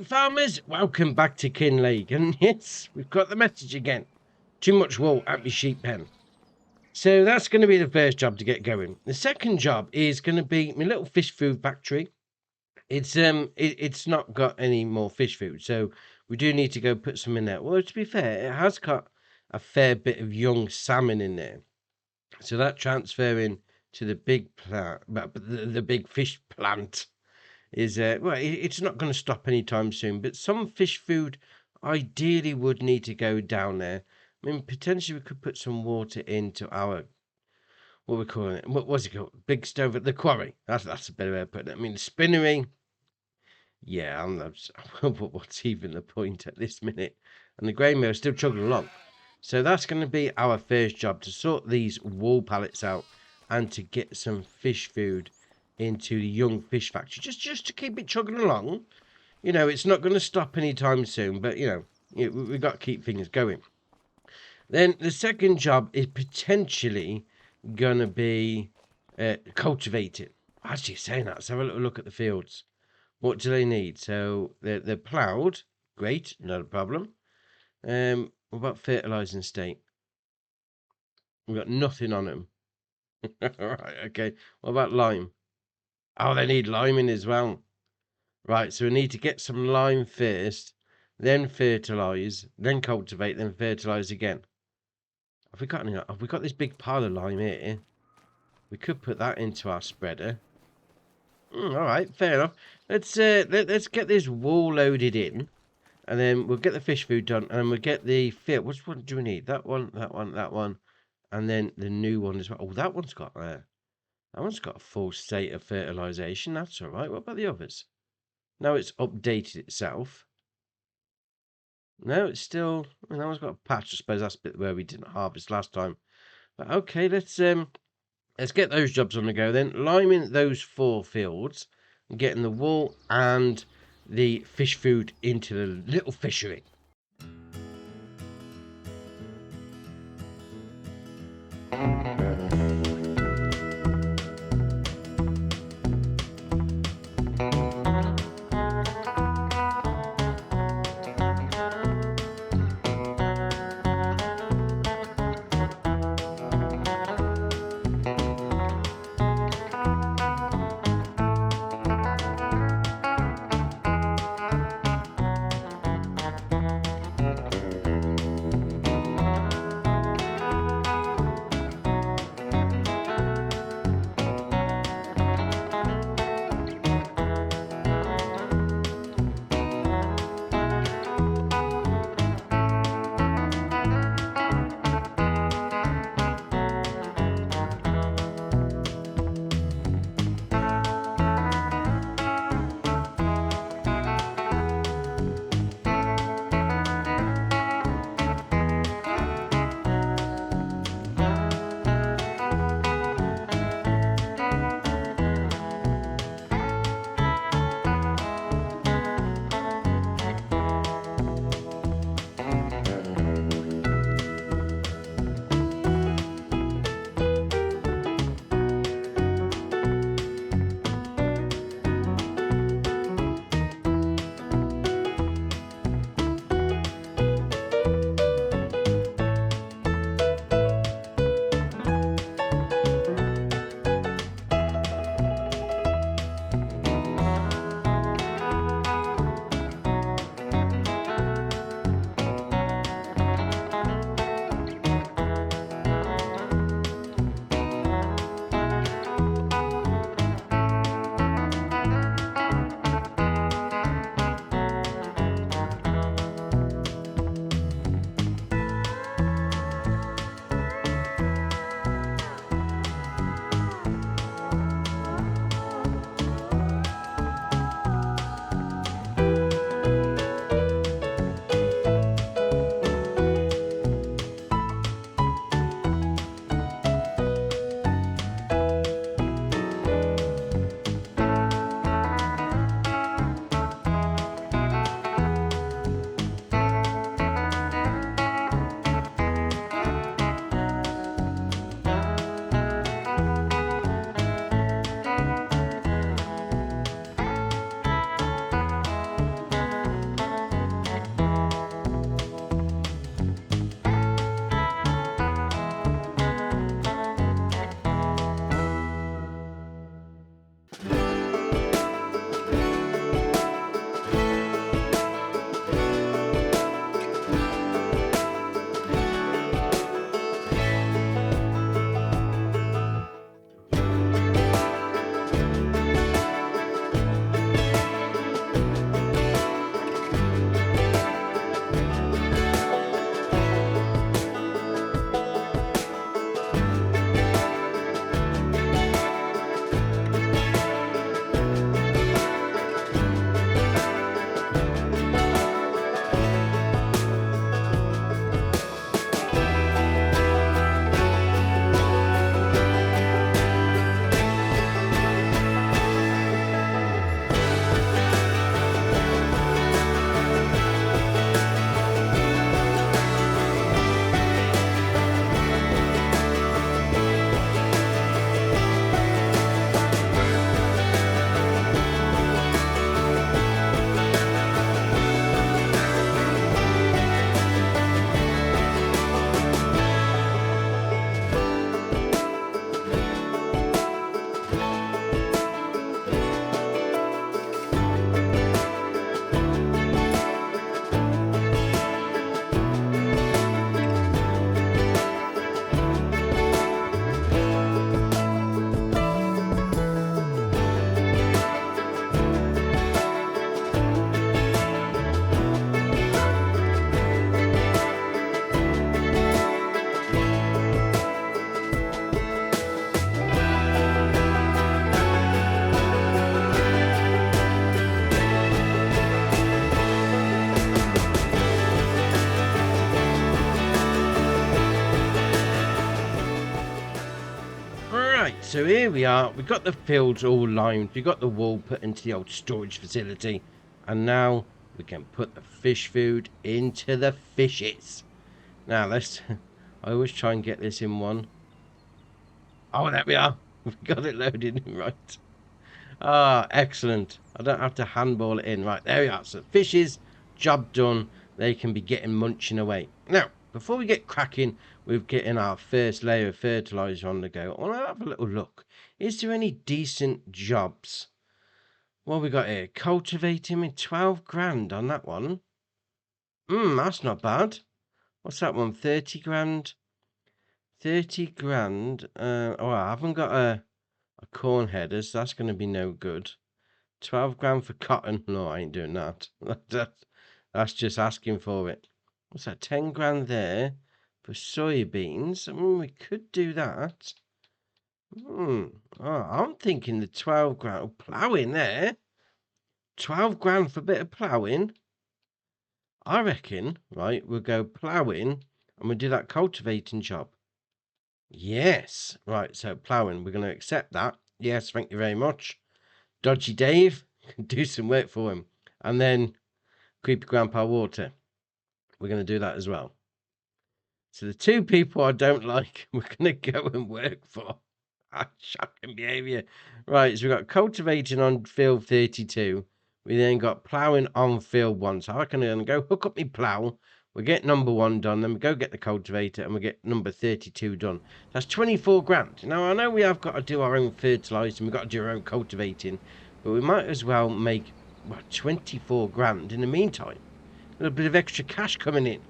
sheep farmers, welcome back to Kinlaig. And yes, we've got the message again. Too much wool at my sheep pen. So that's going to be the first job to get going. The second job is going to be my little fish food factory. It's not got any more fish food, so we do need to go put some in there. Well, to be fair, it has got a fair bit of young salmon in there. So that transferring to the big plant, the big fish plant is well, it's not going to stop anytime soon. But some fish food ideally would need to go down there. I mean, potentially we could put some water into our, what we're calling it. What's it called? Big stove at the quarry. That's a better way of putting it. I mean, the spinnery. Yeah, I'm not. What's even the point at this minute? And the grain mill is still chugging along. So that's going to be our first job, to sort these wool pallets out and to get some fish food into the young fish factory, just to keep it chugging along. You know, it's not going to stop anytime soon, but you know, we've got to keep things going. Then the second job is potentially going to be cultivating. Actually, saying that, let's have a little look at the fields. What do they need? So they're ploughed. Great, not a problem. What about fertilising state? We've got nothing on them. Right, okay. What about lime? Oh, they need liming as well. Right, so we need to get some lime first, then fertilise, then cultivate, then fertilise again. Have we got this big pile of lime here? We could put that into our spreader. All right, fair enough. Let's get this wool loaded in, and then we'll get the fish food done, and we'll get the field. Which one do we need? That one, that one, and then the new one as well. Oh, that one's got a full state of fertilisation. That's all right. What about the others? Now it's updated itself. No, it's still. That one's got a patch. I suppose that's a bit where we didn't harvest last time. But okay, let's get those jobs on the go then. Liming those 4 fields, and getting the wool and the fish food into the little fishery. so here we are. We've got the fields all lined. We've got the wool put into the old storage facility. And now we can put the fish food into the fishes. Now, let's... I always try and get this in one. Oh, there we are. We've got it loaded in right. Ah, excellent. I don't have to handball it in. Right, there we are. So fishes, job done. They can be getting munching away. Now, before we get cracking with getting our first layer of fertilizer on the go, I want to have a little look. Is there any decent jobs? What we got here? Cultivating with 12 grand on that one. That's not bad. What's that one? 30 grand. 30 grand. Oh, I haven't got a corn header, so that's going to be no good. 12 grand for cotton. No, I ain't doing that. That's just asking for it. What's that? 10 grand there for soybeans. We could do that. Oh, I'm thinking the 12 grand. Oh, ploughing there. 12 grand for a bit of ploughing. I reckon, right, we'll go ploughing and we'll do that cultivating job. Yes. Right, so ploughing, we're going to accept that. Yes, thank you very much. Dodgy Dave, do some work for him. And then Creepy Grandpa Water. We're going to do that as well. So the two people I don't like, we're going to go and work for. Shocking behaviour. Right, so we've got cultivating on field 32. We then got ploughing on field 1. So I can go hook up my plough. We get number 1 done. Then we go get the cultivator and we get number 32 done. That's 24 grand. Now, I know we have got to do our own fertilising. We've got to do our own cultivating. But we might as well make, 24 grand in the meantime. A little bit of extra cash coming in.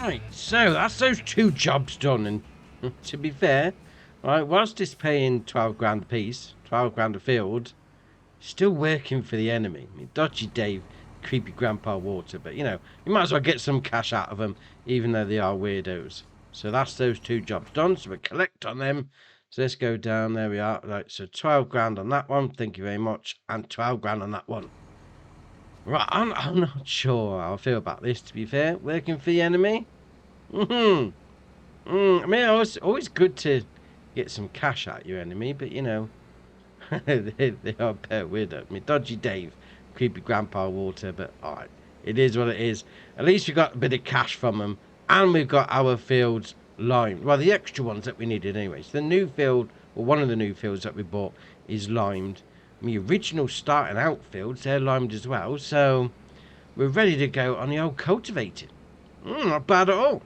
Right, so that's those 2 jobs done, and to be fair, right, whilst it's paying 12 grand a piece, 12 grand a field, still working for the enemy. I mean, dodgy Dave, creepy Grandpa Water, but you know, you might as well get some cash out of them, even though they are weirdos. So that's those 2 jobs done, so we collect on them. So let's go down, there we are. Right, so 12 grand on that one, thank you very much, and 12 grand on that one. Right, I'm not sure how I feel about this, to be fair. Working for the enemy? I mean, it's always good to get some cash out of your enemy, but you know, they are a pair of weirdos. I mean, dodgy Dave, creepy Grandpa Water, but alright, it is what it is. At least we got a bit of cash from them, and we've got our fields limed. Well, the extra ones that we needed anyway. So the new field, or one of the new fields that we bought, is limed. The original starting out fields, they're limed as well, so we're ready to go on the old cultivating. Not bad at all.